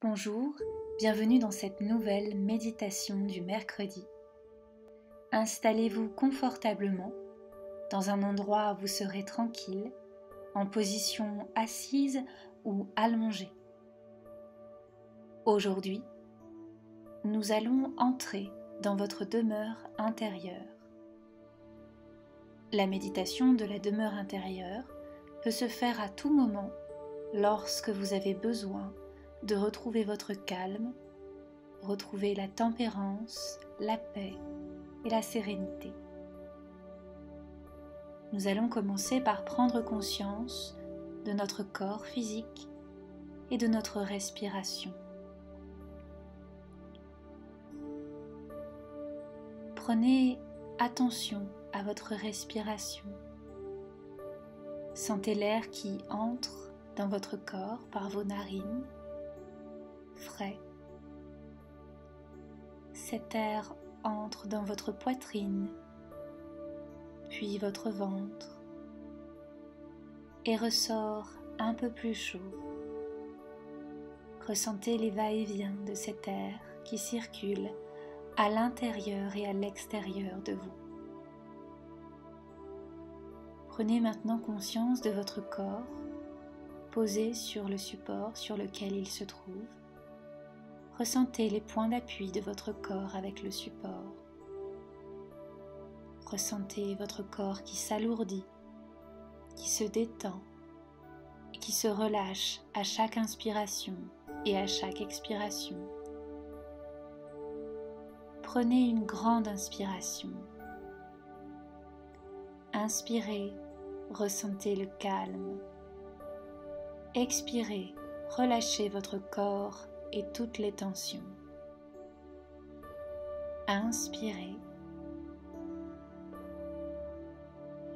Bonjour, bienvenue dans cette nouvelle méditation du mercredi. Installez-vous confortablement dans un endroit où vous serez tranquille, en position assise ou allongée. Aujourd'hui, nous allons entrer dans votre demeure intérieure. La méditation de la demeure intérieure peut se faire à tout moment lorsque vous avez besoin de retrouver votre calme, retrouver la tempérance, la paix et la sérénité. Nous allons commencer par prendre conscience de notre corps physique et de notre respiration. Prenez attention à votre respiration. Sentez l'air qui entre dans votre corps par vos narines, frais. Cet air entre dans votre poitrine, puis votre ventre, et ressort un peu plus chaud. Ressentez les va-et-vient de cet air qui circule à l'intérieur et à l'extérieur de vous. Prenez maintenant conscience de votre corps posé sur le support sur lequel il se trouve. Ressentez les points d'appui de votre corps avec le support. Ressentez votre corps qui s'alourdit, qui se détend et qui se relâche à chaque inspiration et à chaque expiration. Prenez une grande inspiration. Inspirez, ressentez le calme. Expirez, relâchez votre corps et toutes les tensions. Inspirez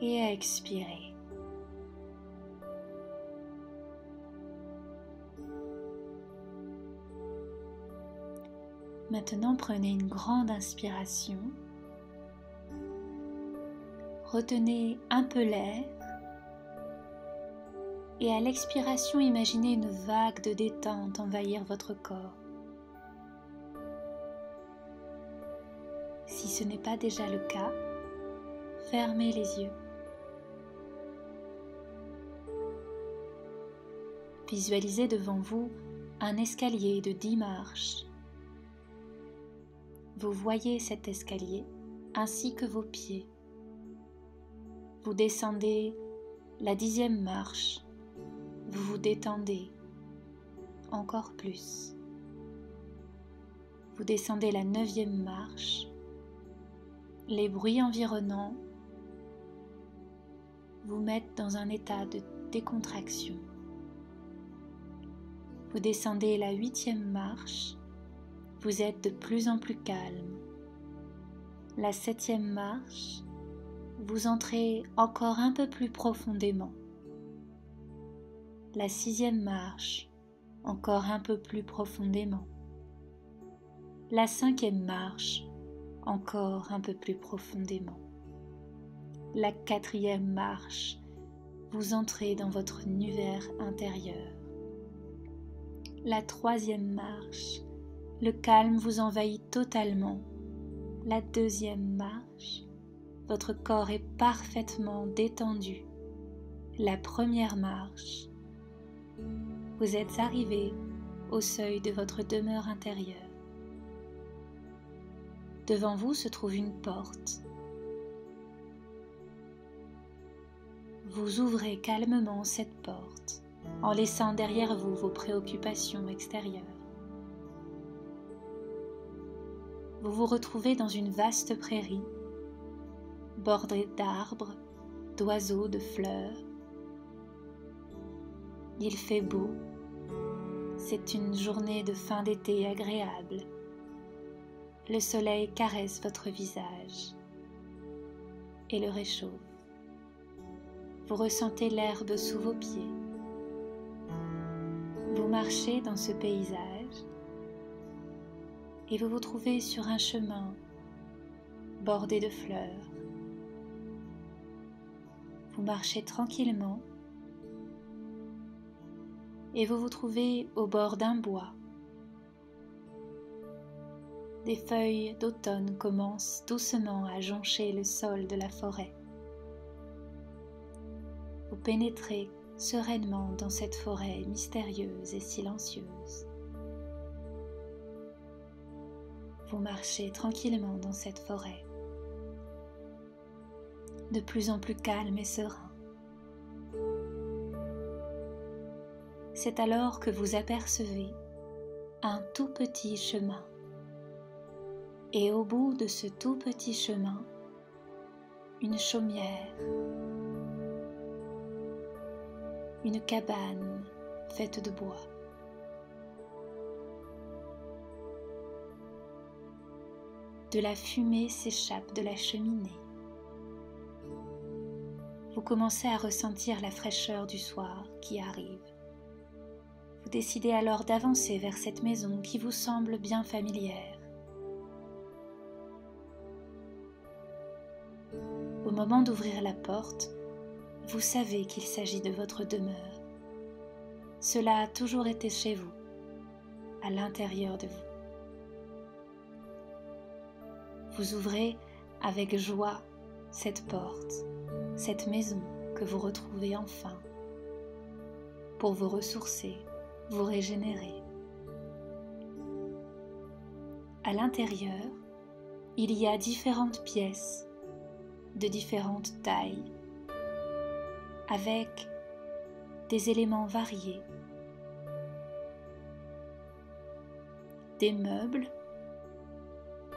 et expirez. Maintenant, prenez une grande inspiration. Retenez un peu l'air. Et à l'expiration, imaginez une vague de détente envahir votre corps. Si ce n'est pas déjà le cas, fermez les yeux. Visualisez devant vous un escalier de 10 marches. Vous voyez cet escalier ainsi que vos pieds. Vous descendez la 10e marche. Vous vous détendez encore plus. Vous descendez la 9e marche. Les bruits environnants vous mettent dans un état de décontraction. Vous descendez la 8e marche. Vous êtes de plus en plus calme. La 7e marche. Vous entrez encore un peu plus profondément. La 6e marche, encore un peu plus profondément. La 5e marche, encore un peu plus profondément. La 4e marche, vous entrez dans votre univers intérieur. La 3e marche, le calme vous envahit totalement. La 2e marche, votre corps est parfaitement détendu. La 1re marche, vous êtes arrivé au seuil de votre demeure intérieure. Devant vous se trouve une porte. Vous ouvrez calmement cette porte en laissant derrière vous vos préoccupations extérieures. Vous vous retrouvez dans une vaste prairie, bordée d'arbres, d'oiseaux, de fleurs. Il fait beau. C'est une journée de fin d'été agréable. Le soleil caresse votre visage et le réchauffe. Vous ressentez l'herbe sous vos pieds. Vous marchez dans ce paysage et vous vous trouvez sur un chemin bordé de fleurs. Vous marchez tranquillement et vous vous trouvez au bord d'un bois des feuilles d'automne commencent doucement à joncher le sol de la forêt. Vous pénétrez sereinement dans cette forêt mystérieuse et silencieuse. Vous marchez tranquillement dans cette forêt, de plus en plus calme et serein. C'est alors que vous apercevez un tout petit chemin. Et au bout de ce tout petit chemin, une chaumière, une cabane faite de bois. De la fumée s'échappe de la cheminée. Vous commencez à ressentir la fraîcheur du soir qui arrive. Vous décidez alors d'avancer vers cette maison qui vous semble bien familière. Au moment d'ouvrir la porte, vous savez qu'il s'agit de votre demeure. Cela a toujours été chez vous, à l'intérieur de vous. Vous ouvrez avec joie cette porte, cette maison que vous retrouvez enfin, pour vous ressourcer, vous régénérer. À l'intérieur, il y a différentes pièces de différentes tailles, avec des éléments variés, des meubles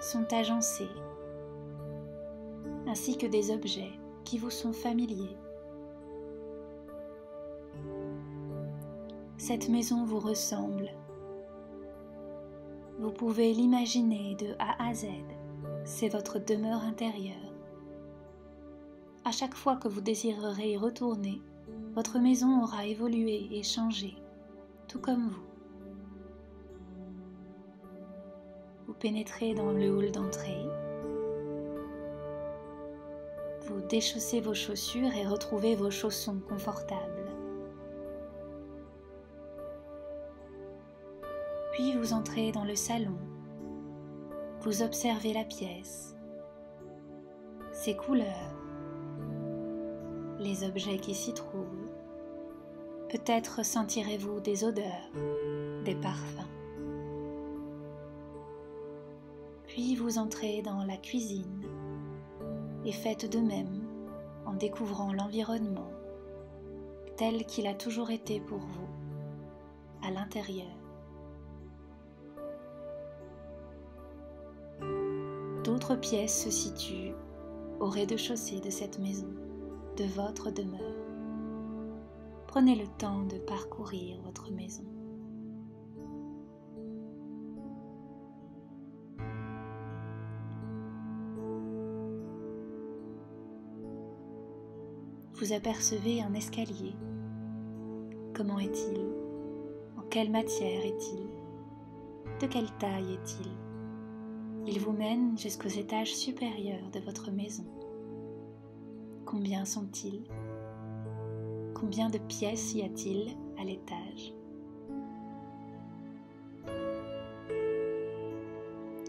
sont agencés, ainsi que des objets qui vous sont familiers. Cette maison vous ressemble. Vous pouvez l'imaginer de A à Z, c'est votre demeure intérieure. À chaque fois que vous désirerez y retourner, votre maison aura évolué et changé, tout comme vous. Vous pénétrez dans le hall d'entrée. Vous déchaussez vos chaussures et retrouvez vos chaussons confortables. Puis vous entrez dans le salon. Vous observez la pièce, ses couleurs, les objets qui s'y trouvent. Peut-être sentirez-vous des odeurs, des parfums. Puis vous entrez dans la cuisine et faites de même en découvrant l'environnement tel qu'il a toujours été pour vous, à l'intérieur. D'autres pièces se situent au rez-de-chaussée de cette maison, de votre demeure. Prenez le temps de parcourir votre maison. Vous apercevez un escalier. Comment est-il? En quelle matière est-il? De quelle taille est-il? Il vous mène jusqu'aux étages supérieurs de votre maison. Combien sont-ils? Combien de pièces y a-t-il à l'étage?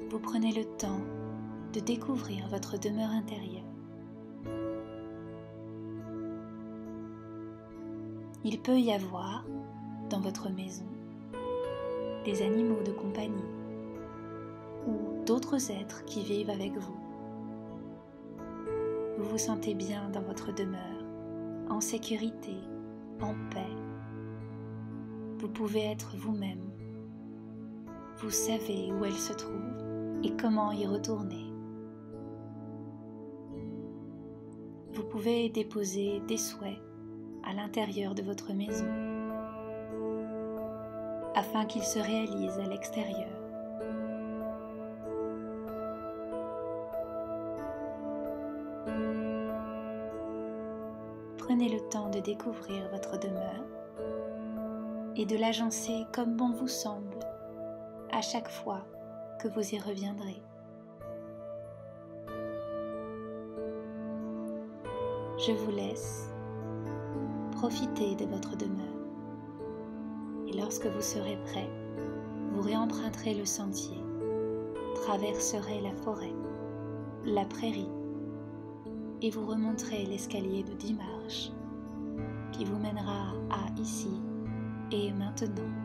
Vous prenez le temps de découvrir votre demeure intérieure. Il peut y avoir, dans votre maison, des animaux de compagnie ou d'autres êtres qui vivent avec vous. Vous vous sentez bien dans votre demeure, en sécurité, en paix. Vous pouvez être vous-même. Vous savez où elle se trouve et comment y retourner. Vous pouvez déposer des souhaits à l'intérieur de votre maison afin qu'ils se réalisent à l'extérieur. Prenez le temps de découvrir votre demeure et de l'agencer comme bon vous semble à chaque fois que vous y reviendrez. Je vous laisse profiter de votre demeure et lorsque vous serez prêt, vous réemprunterez le sentier, traverserez la forêt, la prairie, et vous remonterez l'escalier de 10 marches qui vous mènera à ici et maintenant.